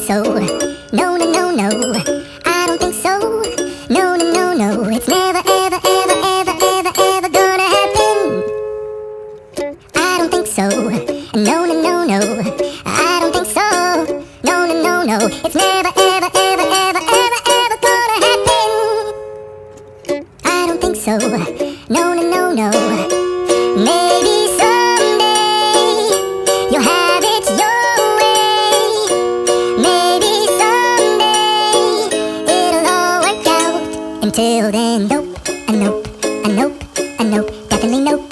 so. No, no, no, no, I don't think so. No, no, no, no, it's never, ever, ever, ever, ever, ever gonna happen. I don't think so. No, no, no, no, I don't think so. No, no, no, no, it's never, ever, ever, ever, ever, ever gonna happen. I don't think so. No, no, no, no. Maybe someday you'll have it your way. Maybe someday it'll all work out. Until then, nope, a nope, a nope, a nope, definitely nope.